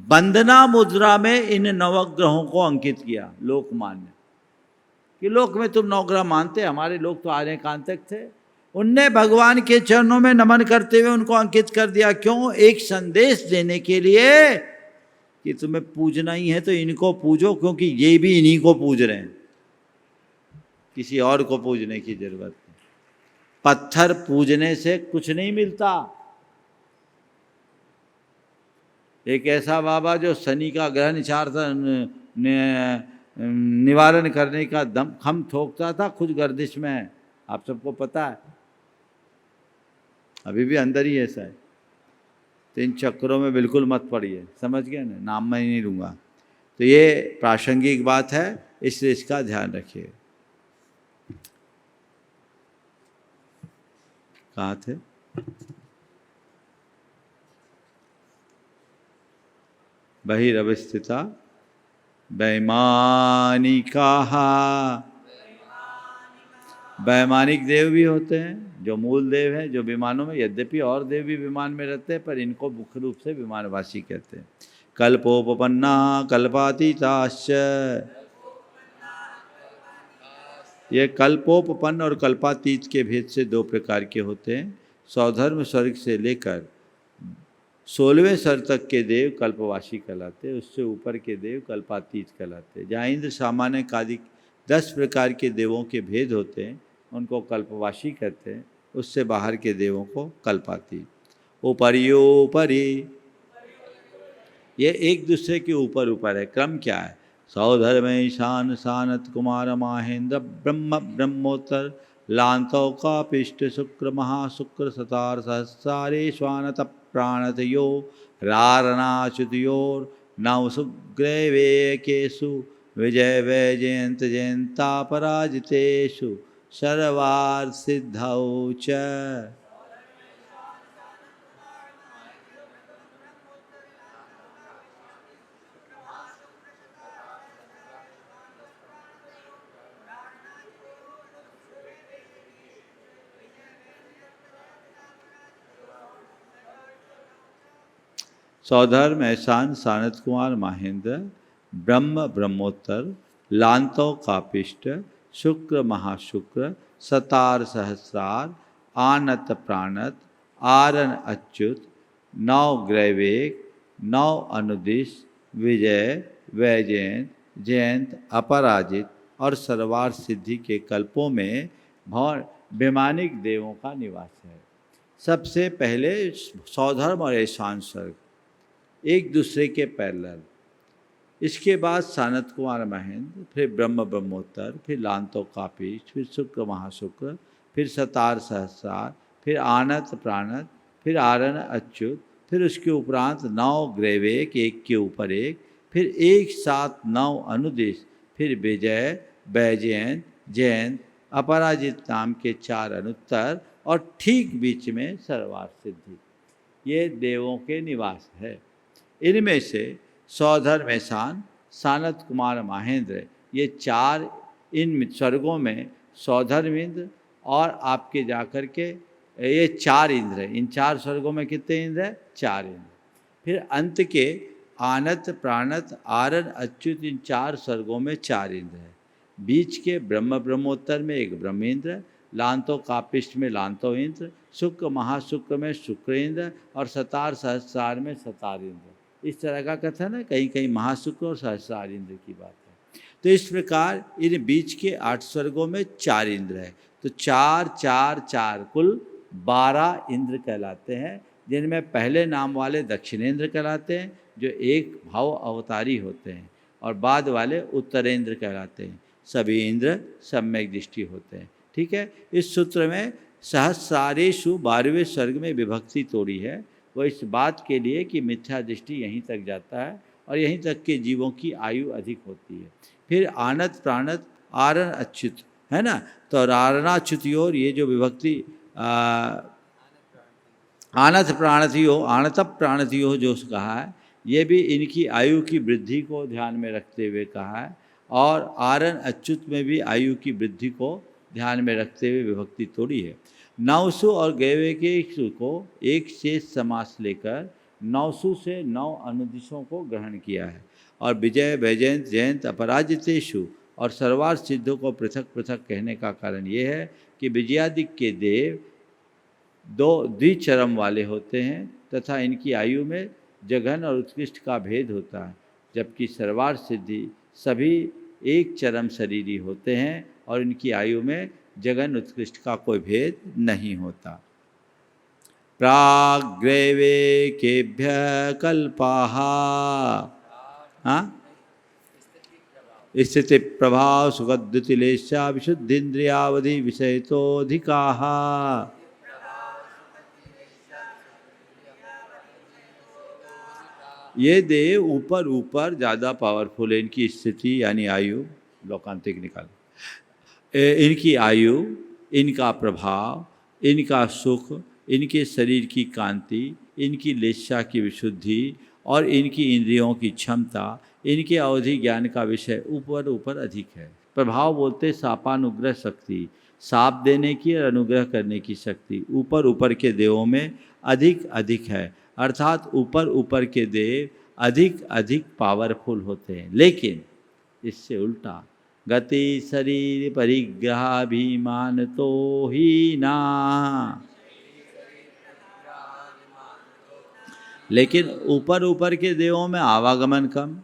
वंदना मुद्रा में इन नवग्रहों को अंकित किया लोकमान्य, कि लोक में तुम नवग्रह मानते, हमारे लोग तो आर्यकांतक थे, उनने भगवान के चरणों में नमन करते हुए उनको अंकित कर दिया। क्यों? एक संदेश देने के लिए कि तुम्हें पूजना ही है तो इनको पूजो, क्योंकि ये भी इन्हीं को पूज रहे हैं, किसी और को पूजने की जरूरत नहीं। पत्थर पूजने से कुछ नहीं मिलता। एक ऐसा बाबा जो शनि का ग्रह निवारण करने का दम खम ठोकता था, खुद गर्दिश में है, आप सबको पता है, अभी भी अंदर ही ऐसा है। तो इन चक्करों में बिल्कुल मत पड़िए, समझ गए ना, नाम मैं नहीं लूँगा। तो ये प्रासंगिक बात है, इसलिए इसका ध्यान रखिए। कहाँ थे? बहिरवस्थिता वैमानिका। वैमानिक देव भी होते हैं जो मूल देव हैं, जो विमानों में, यद्यपि और देव भी विमान में रहते हैं पर इनको मुख्य रूप से विमानवासी कहते हैं। कल्पोपपन्ना कल्पातीताश्च, ये कल्पोपपन्न और कल्पातीत के भेद से दो प्रकार के होते हैं। सौधर्म स्वर्ग से लेकर 16वें स्वर तक के देव कल्पवासी कहलाते, उससे ऊपर के देव कल्पातीत कहलाते। जहाँ इंद्र सामान्य कादि 10 प्रकार के देवों के भेद होते हैं उनको कल्पवासी कहते हैं, उससे बाहर के देवों को कल्पातीत। ऊपरियोपरि, ये एक दूसरे के ऊपर ऊपर है। क्रम क्या है? सौधर्म ईशान सानत कुमार माहेंद्र ब्रह्म ब्रह्मोत्तर लांतौ का पिष्ट शुक्र महाशुक्र सतार सहस्रारे स्वानत प्राणतयो रारणाच्युतयोर नव सुग्रीवेकेषु विजय वैजयंत जयंता पराजितेषु सर्वार्थ सिद्धौ च। सौधर्म एहसान सानत कुमार महेंद्र ब्रह्म ब्रह्मोत्तर लांतो कापिष्ट शुक्र महाशुक्र सतार सहस्रार आनत प्राणत आरन अच्युत नव ग्रैवेक नव अनुदिश विजय वैजयंत जयंत अपराजित और सर्वार्थ सिद्धि के कल्पों में वैमानिक देवों का निवास है। सबसे पहले सौधर्म और एहसान स्वर्ग एक दूसरे के पैरेलल, इसके बाद सानत कुमार महेंद्र, फिर ब्रह्म ब्रह्मोत्तर, फिर लांतो कापिष्ट, फिर शुक्र महाशुक्र, फिर सतार सहस्रार, फिर आनत प्राणत, फिर आरन अच्युत, फिर उसके उपरांत 9 ग्रैवेक एक के ऊपर एक, फिर एक साथ 9 अनुदेश, फिर विजय वैजयंत जयंत अपराजित नाम के 4 अनुत्तर और ठीक बीच में सर्वार्थ सिद्धि। ये देवों के निवास है। इनमें से सौधर्म एहसान सानत कुमार महेंद्र, ये 4 इन स्वर्गों में सौधर्म इंद्र और आपके जाकर के ये 4 इंद्र हैं। इन 4 स्वर्गों में कितने इंद्र हैं? 4 इंद्र। फिर अंत के आनत प्राणत आरन अच्युत, इन 4 स्वर्गों में 4 इंद्र हैं। बीच के ब्रह्म ब्रह्मोत्तर में एक ब्रह्मेंद्र, लांतो कापिष्ट में लांतो इंद्र, शुक्र महाशुक्र में शुक्र इंद्र और सतार सहस्रार में सतार इंद्र। इस तरह का कथन है, कहीं कहीं महाशुक्र और सहस्रार इंद्र की बात है। तो इस प्रकार इन बीच के 8 स्वर्गों में 4 इंद्र है। तो 4 4 4 कुल 12 इंद्र कहलाते हैं, जिनमें पहले नाम वाले दक्षिणेंद्र कहलाते हैं जो एक भाव अवतारी होते हैं, और बाद वाले उत्तरेंद्र कहलाते हैं। सभी इंद्र सम्यक दृष्टि होते हैं। ठीक है, इस सूत्र में सहस्रारेषु 12वें स्वर्ग में विभक्ति तोड़ी है, वो इस बात के लिए कि मिथ्या दृष्टि यहीं तक जाता है और यहीं तक के जीवों की आयु अधिक होती है। फिर आनत प्राणत आरण अच्युत है ना, तो आरणाच्युतियोर ये जो विभक्ति आनत प्राणतियो आनतप प्राणतियो जो कहा है, ये भी इनकी आयु की वृद्धि को ध्यान में रखते हुए कहा है, और आरण अच्युत में भी आयु की वृद्धि को ध्यान में रखते हुए विभक्ति तोड़ी है। नवसु और गैवे के को एक शेष समास लेकर नवसु से 9 अनुदिशों को ग्रहण किया है, और विजय वैजयंत जयंत अपराजितेषु और सर्वार्थ सिद्धों को पृथक पृथक कहने का कारण ये है कि विजयादिक के देव 2 द्विचरम वाले होते हैं तथा इनकी आयु में जघन और उत्कृष्ट का भेद होता है, जबकि सर्वार्थ सिद्धि सभी एक चरम शरीरी होते हैं और इनकी आयु में जघन उत्कृष्ट का कोई भेद नहीं होता। प्राग्रैवे केभ्य कल्पाः स्थिति प्रभाव सुखद्युतिलेशा विशुद्धिन्द्रियावधि विषयतोऽधिकाः। ये देव ऊपर ऊपर ज़्यादा पावरफुल है, इनकी स्थिति यानी आयु लोकांतिक निकाल, इनकी आयु, इनका प्रभाव, इनका सुख, इनके शरीर की कांति, इनकी लेशा की विशुद्धि और इनकी इंद्रियों की क्षमता, इनके अवधि ज्ञान का विषय ऊपर ऊपर अधिक है। प्रभाव बोलते सापानुग्रह शक्ति, साप देने की और अनुग्रह करने की शक्ति ऊपर ऊपर के देवों में अधिक अधिक है, अर्थात ऊपर ऊपर के देव अधिक अधिक पावरफुल होते हैं। लेकिन इससे उल्टा गति शरीर परिग्रहाभिमान तो ही ना, लेकिन ऊपर ऊपर के देवों में आवागमन कम,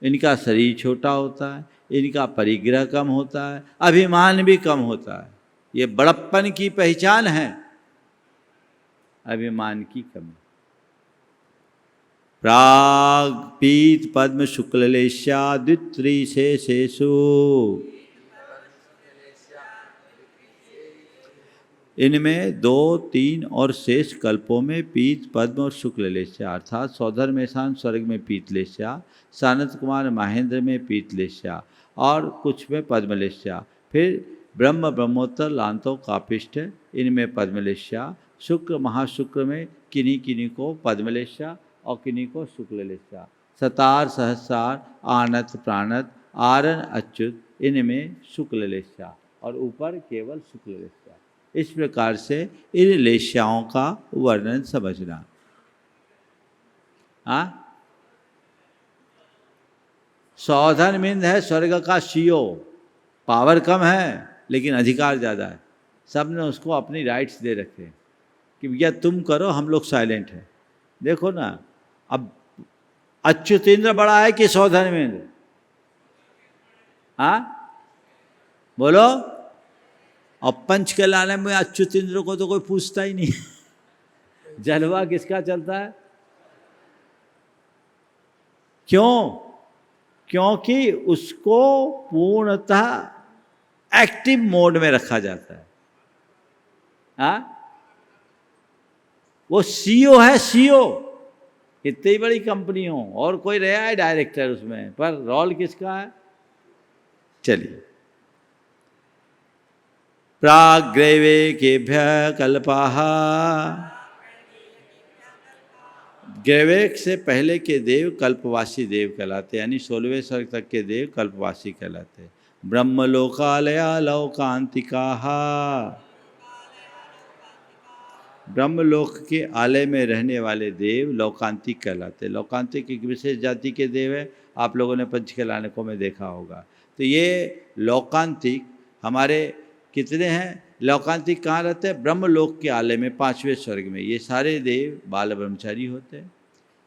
इनका शरीर छोटा होता है, इनका परिग्रह कम होता है, अभिमान भी कम होता है। ये बड़प्पन की पहचान है, अभिमान की कमी। प्राग पीत पद्म शुक्ललेशा द्वित्रिशेषेषु, इनमें 2, 3 और शेष कल्पों में पीत पद्म और शुक्ललेशा अर्थात सौधर मेषान स्वर्ग में पीतलेशा, सानत कुमार महेंद्र में पीतलेशा और कुछ में पद्मलेशा, फिर ब्रह्म ब्रह्मोत्तर लांतो कापिष्ठ इनमें पद्मलेशा, शुक्र महाशुक्र में किन्हीं किन्हीं को पद्मलेशा और किन्हीं को शुक्ललेशा, सतार सहस्रार आनत प्राणत आरण अच्युत इनमें शुक्ललेशा और ऊपर केवल शुक्ललेशा। इस प्रकार से इन लेशाओं का वर्णन समझना। सौधन मिंद है स्वर्ग का सीओ, पावर कम है लेकिन अधिकार ज़्यादा है। सब ने उसको अपनी राइट्स दे रखे कि भैया तुम करो, हम लोग साइलेंट हैं। देखो ना, अब अच्युतेंद्र बड़ा है कि सौधन मिंद? बोलो। और पंच के लाने में अच्युतेंद्र को तो कोई पूछता ही नहीं। जलवा किसका चलता है? क्यों? क्योंकि उसको पूर्णतः एक्टिव मोड में रखा जाता है। वो सीईओ है, सीईओ। कितनी बड़ी कंपनी हो और कोई रहा है डायरेक्टर उसमें, पर रोल किसका है? चलिए, प्राग्रैवे केभ्य कल्पाः, ग्रैवेक से पहले के देव कल्पवासी देव कहलाते, यानी 16वें स्वर्ग तक के देव कल्पवासी कहलाते। ब्रह्मलोकालया लौकांतिकाः, ब्रह्मलोक के आलय में रहने वाले देव लौकांतिक कहलाते। लौकांतिक एक विशेष जाति के देव है, आप लोगों ने पंच के लानकों में देखा होगा। तो ये लौकांतिक हमारे कितने हैं? लौकांतिक कहाँ रहते हैं? ब्रह्मलोक के आलय में 5वें स्वर्ग में। ये सारे देव बाल ब्रह्मचारी होते हैं,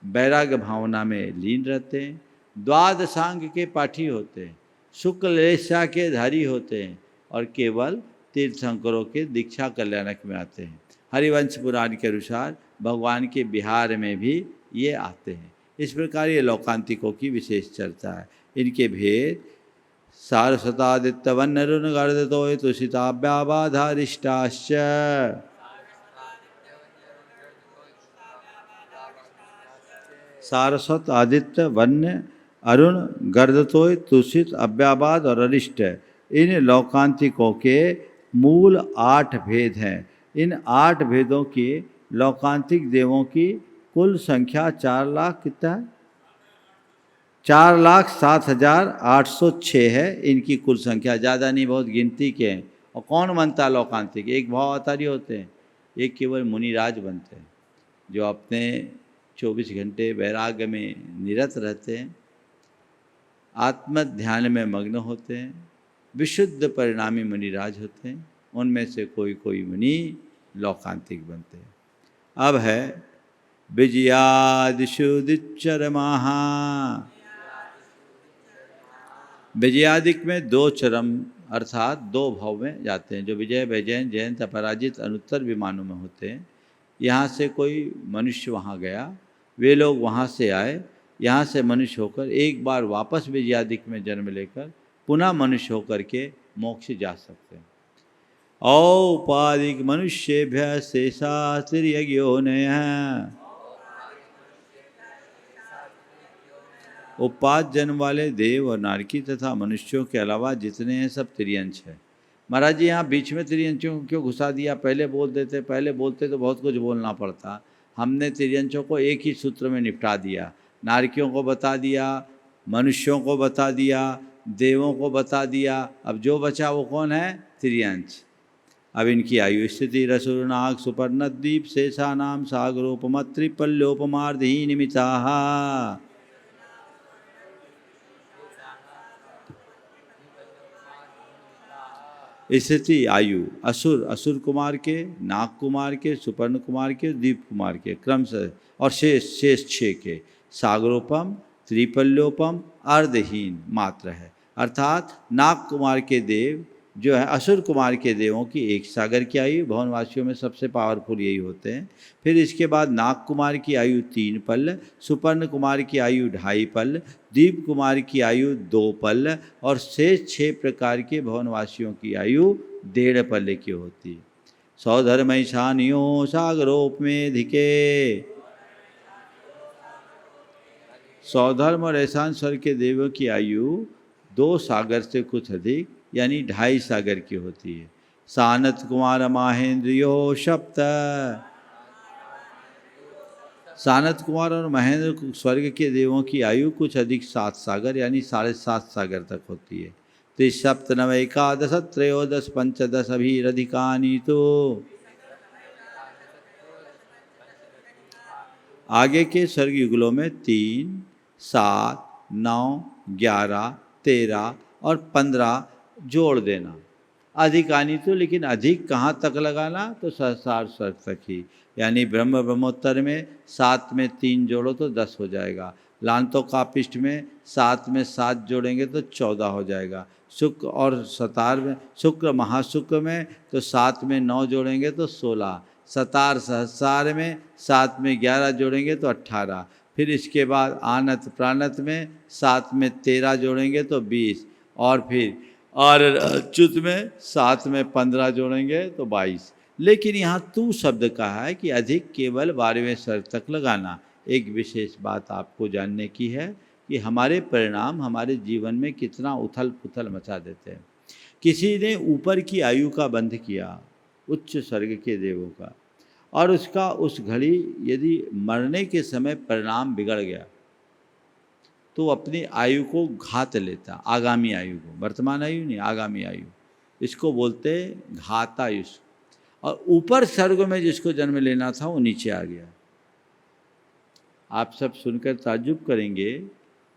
वैराग्य भावना में लीन रहते हैं, द्वादशांग के पाठी होते हैं, शुक्ललेशा के धारी होते हैं और केवल तीर्थंकरों के दीक्षा कल्याणक में आते हैं। हरिवंश पुराण के अनुसार भगवान के बिहार में भी ये आते हैं। इस प्रकार ये लौकांतिकों की विशेष चर्चा है। इनके भेद सारस्वतादित्यवन्नरुणगर्दतो तुषिताभ्याबाधारिष्टाश्च, सारस्वत, आदित्य, वन्य, अरुण, गर्दतोय, तुषित, अव्याबाद और अरिष्ट इन लौकांतिकों के मूल 8 भेद हैं। इन 8 भेदों की लौकांतिक देवों की कुल संख्या 4 लाख कितना है? 4,07,806 है इनकी कुल संख्या, ज़्यादा नहीं, बहुत गिनती के हैं। और कौन बनता है लौकांतिक? एक भावावतारी होते हैं, एक केवल मुनिराज बनते हैं, जो अपने 24 घंटे वैराग्य में निरत रहते हैं, आत्म ध्यान में मग्न होते हैं, विशुद्ध परिणामी मुनिराज होते हैं। उनमें से कोई कोई मुनि लौकांतिक बनते हैं। अब है विजयादिशुदिचरमाहा। विजयादिक में 2 चरम अर्थात 2 भाव में जाते हैं, जो विजय, वैजयंत, जयंत, अपराजित, अनुत्तर विमानों में होते हैं। यहाँ से कोई मनुष्य वहाँ गया, वे लोग वहाँ से आए, यहाँ से मनुष्य होकर एक बार वापस विजयादिक में जन्म लेकर पुनः मनुष्य होकर के मोक्ष जा सकते हैं। औपाधिक मनुष्येभ्य शेषातिर्यज्ञोनयः। उपाध जन्म वाले देव और नारकी तथा मनुष्यों के अलावा जितने हैं सब तिर्यंश है। महाराज जी यहाँ बीच में तिर्यंशों को क्यों घुसा दिया? पहले बोल देते, पहले बोलते तो बहुत कुछ बोलना पड़ता। हमने तिर्यंशों को एक ही सूत्र में निपटा दिया। नारकियों को बता दिया, मनुष्यों को बता दिया, देवों को बता दिया। अब जो बचा वो कौन है? तिर्यंश। अब इनकी आयु स्थिति रसुरनाग सुपर्णद्वीप शेषानाम सागरोपमत्रिपल्योपमार्धहीनिमिताः। स्थिति आयु असुर कुमार के, नाग कुमार के, सुपर्ण कुमार के, दीप कुमार के क्रम से, और शेष 6 के। सागरोपम, त्रिपल्योपम, अर्धहीन मात्र है। अर्थात नाग कुमार के देव जो है, असुर कुमार के देवों की 1 सागर की आयु, भवनवासियों में सबसे पावरफुल यही होते हैं। फिर इसके बाद नाग कुमार की आयु 3 पल, सुपर्ण कुमार की आयु 2.5 पल, दीप कुमार की आयु 2 पल, और शेष 6 प्रकार के भवनवासियों की आयु 1.5 पल की होती है। सौधर्मैशानियो सागरोपमेधिके। सौधर्म और ऐशान स्वर के देवों की आयु 2 सागर से कुछ अधिक यानी 2.5 सागर की होती है। सानत कुमार महेंद्रियो सप्त। सानत कुमार और महेंद्र स्वर्ग के देवों की आयु कुछ अधिक 7 सागर यानी 7.5 सागर तक होती है। त्रिसप्तनव एकादश त्रयोदश पंचदश अभिरधिकानि तो। आगे के स्वर्ग युगलों में 3, 7, 9, 11, 13 और 15 जोड़ देना। अधिकानी तो, लेकिन अधिक कहाँ तक लगाना? तो सहस्रार स्वर्ग तक ही, यानी ब्रह्मोत्तर में 7 में 3 जोड़ो तो 10 हो जाएगा। लांतो कापिष्ट में 7 में 7 जोड़ेंगे तो 14 हो जाएगा। शुक्र और सतार में, शुक्र महाशुक्र में तो 7 में 9 जोड़ेंगे तो 16। सतार सहस्रार में 7 में 11 जोड़ेंगे तो 18। फिर इसके बाद आनत प्राणत में 7 में 13 जोड़ेंगे तो 20, और फिर और अच्युत में 7 में 15 जोड़ेंगे तो 22। लेकिन यहाँ तू शब्द कहा है कि अधिक केवल 12वें स्वर तक लगाना। एक विशेष बात आपको जानने की है कि हमारे परिणाम हमारे जीवन में कितना उथल पुथल मचा देते हैं। किसी ने ऊपर की आयु का बंध किया, उच्च स्वर्ग के देवों का, और उसका उस घड़ी यदि मरने के समय परिणाम बिगड़ गया तो अपनी आयु को घात लेता, आगामी आयु को, वर्तमान आयु नहीं, आगामी आयु, इसको बोलते घातायु। और ऊपर स्वर्ग में जिसको जन्म लेना था वो नीचे आ गया। आप सब सुनकर ताज्जुब करेंगे,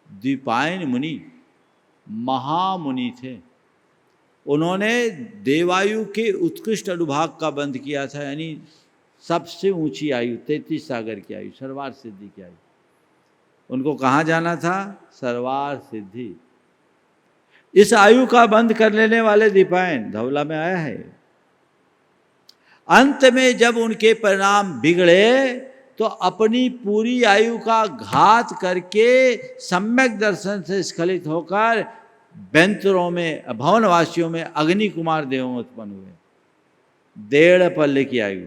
द्विपायन मुनि महामुनि थे। उन्होंने देवायु के उत्कृष्ट अनुभाग का बंध किया था, यानी सबसे ऊंची आयु 33 सागर की आयु, सर्वार सिद्धि की आयु। उनको कहाँ जाना था? सर्वार सिद्धि। इस आयु का बंद कर लेने वाले दीपायन धवला में आया है। अंत में जब उनके परिणाम बिगड़े तो अपनी पूरी आयु का घात करके सम्यक दर्शन से स्खलित होकर बैंतरों में, भवनवासियों में अग्नि कुमार देव उत्पन्न हुए। 1.5 पल्ले की आयु,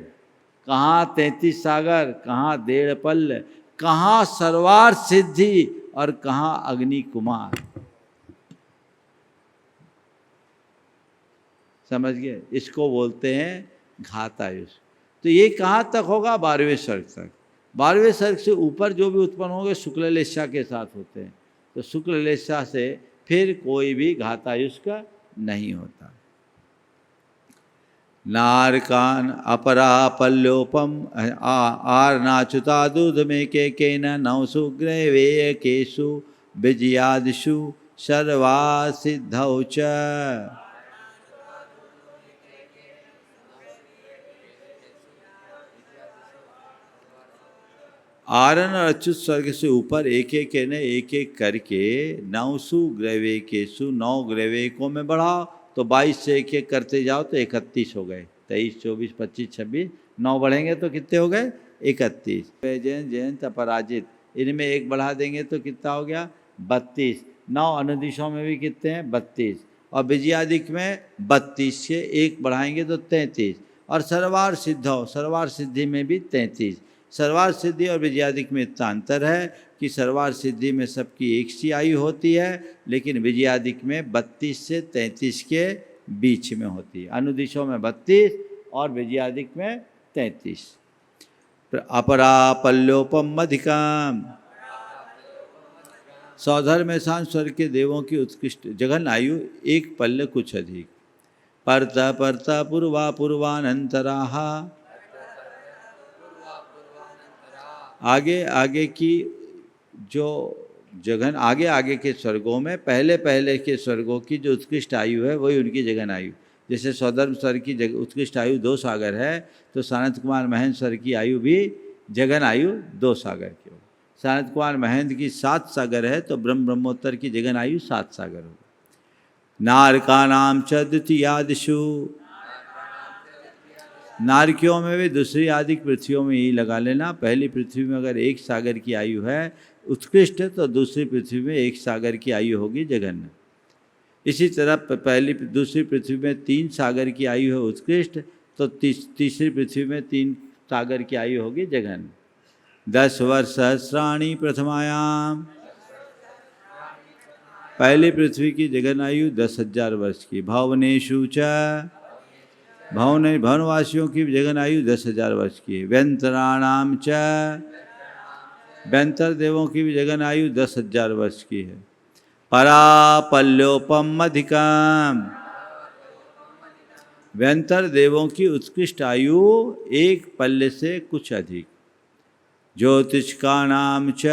कहाँ 33 सागर, कहाँ 1.5 पल्ल, कहाँ सर्वार सिद्धि और कहाँ अग्नि कुमार। समझ गए? इसको बोलते हैं घातायुष। तो ये कहाँ तक होगा? 12वें सर्ग तक। 12वें सर्ग से ऊपर जो भी उत्पन्न होंगे शुक्ल लेशा के साथ होते हैं। तो शुक्ल लेशा से फिर कोई भी घातायुष का नहीं होता। नारकान अपरा पल्योपम आरनाच्युता दूध में के न नवसु ग्रवेय केशु विजयादिषु सर्वा सिद्धौ च। आरण और अच्युत स्वर्ग से ऊपर एक एक ने एक एक करके नवसु ग्रवे केसु 9 ग्रवेकों में बढ़ाओ। तो 22 से एक एक करते जाओ तो 31 हो गए। 23, 24, 25, 26, 9 बढ़ेंगे तो कितने हो गए? 31। जैन जयंत अपराजित, इनमें एक बढ़ा देंगे तो कितना हो गया? 32। 9 अनुदिशों में भी कितने हैं? 32। और विजयादिक में 32 से एक बढ़ाएंगे तो 33। और सर्वार सिद्धौ, सर्वार सिद्धि में भी 33। सर्वार सिद्धि और विजयादिक में इतना अंतर है कि सर्वार सिद्धि में सबकी एक सी आयु होती है, लेकिन विजयादिक में 32 से 33 के बीच में होती है। अनुदिशों में 32 और विजयादिक में 33। अपरा पल्योपम अधिकाम, सौधर में शांत स्वर्ग के देवों की उत्कृष्ट जघन आयु एक पल्य कुछ अधिक। परता परता पूर्वा पूर्वानंतराहा, आगे आगे की जो जघन आगे आगे के स्वर्गों में पहले पहले के स्वर्गों की जो उत्कृष्ट आयु है वही उनकी जघन आयु। जैसे सौधर्म स्वर्ग की उत्कृष्ट आयु 2 सागर है, तो सानंद कुमार महेंद्र स्वर्ग की आयु भी जघन आयु 2 सागर की हो। सानंद कुमार महेंद्र की 7 सागर है, तो ब्रह्मोत्तर की जघन आयु 7 सागर होगी। नारका नाम च द्वितीयादिषु, नारकियों में भी दूसरी आदि पृथ्वियों में ही लगा लेना। पहली पृथ्वी में अगर 1 सागर की आयु है उत्कृष्ट, तो दूसरी पृथ्वी में 1 सागर की आयु होगी जघन्य। इसी तरह पहली दूसरी पृथ्वी में 3 सागर की आयु है उत्कृष्ट, तो तीसरी पृथ्वी में 3 सागर की आयु होगी जघन्य। 10 वर्ष सहस्राणि प्रथमायाम, पहली पृथ्वी की जघन आयु 10,000 वर्ष की। भवनेषु च, भवनवासियों की जघन आयु 10,000 वर्ष की है। व्यंतराणाम च, व्यंतर देवों की भी जघन आयु 10,000 वर्ष की है। परापल्योपम अधिकम, व्यंतर देवों की उत्कृष्ट आयु एक पल्ले से कुछ अधिक। ज्योतिष का नाम च,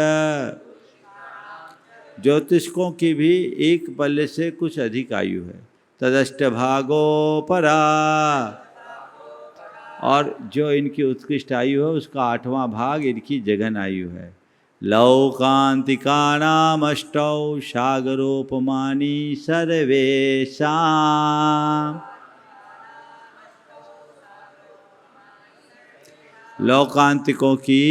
ज्योतिषकों की भी एक पल्ले से कुछ अधिक आयु है। तदष्ट भागो परा, और जो इनकी उत्कृष्ट आयु है उसका 8वां भाग इनकी जघन आयु है। लौकांतिका नाम अष्टौ सागरोपमानी सर्वेशां, लौकांतिकों की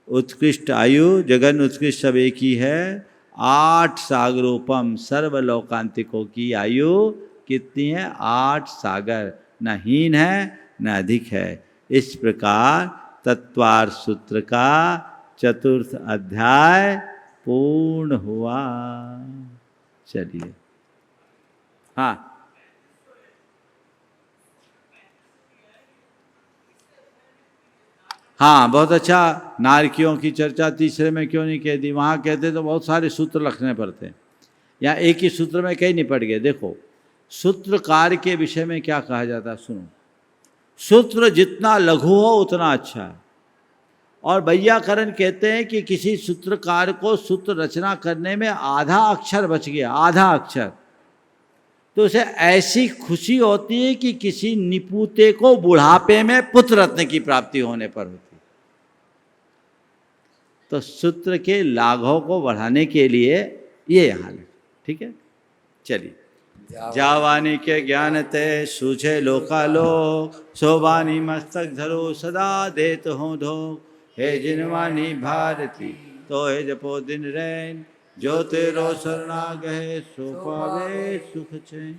उत्कृष्ट आयु जगन उत्कृष्ट सब एक ही है। 8 सागरोपम, सर्वलोकांतिकों की आयु कितनी है? 8 सागर, न हीन है न अधिक है। इस प्रकार तत्वार सूत्र का 4th अध्याय पूर्ण हुआ। चलिए, हाँ हाँ, बहुत अच्छा। नारकियों की चर्चा तीसरे में क्यों नहीं कह दी? वहाँ कहते तो बहुत सारे सूत्र लिखने पड़ते हैं, यहाँ एक ही सूत्र में कहीं निपट गए। देखो सूत्रकार के विषय में क्या कहा जाता है, सुनो। सूत्र जितना लघु हो उतना अच्छा है। और वैयाकरण कहते हैं कि किसी सूत्रकार को सूत्र रचना करने में आधा अक्षर बच गया, आधा अक्षर, तो उसे ऐसी खुशी होती है कि किसी निपुते को बुढ़ापे में पुत्र रत्न की प्राप्ति होने पर होती है। तो सूत्र के लाघव को बढ़ाने के लिए ये हाल है। ठीक है, चलिए। जावानी के ज्ञान ते सूझे लोकालोक, शोभानी मस्तक धरो सदा देत हो धोख। हे जिनवानी भारती तो हे जपो दिन रैन, जो तेरो शरणा गहे सो पावे सुख चैन।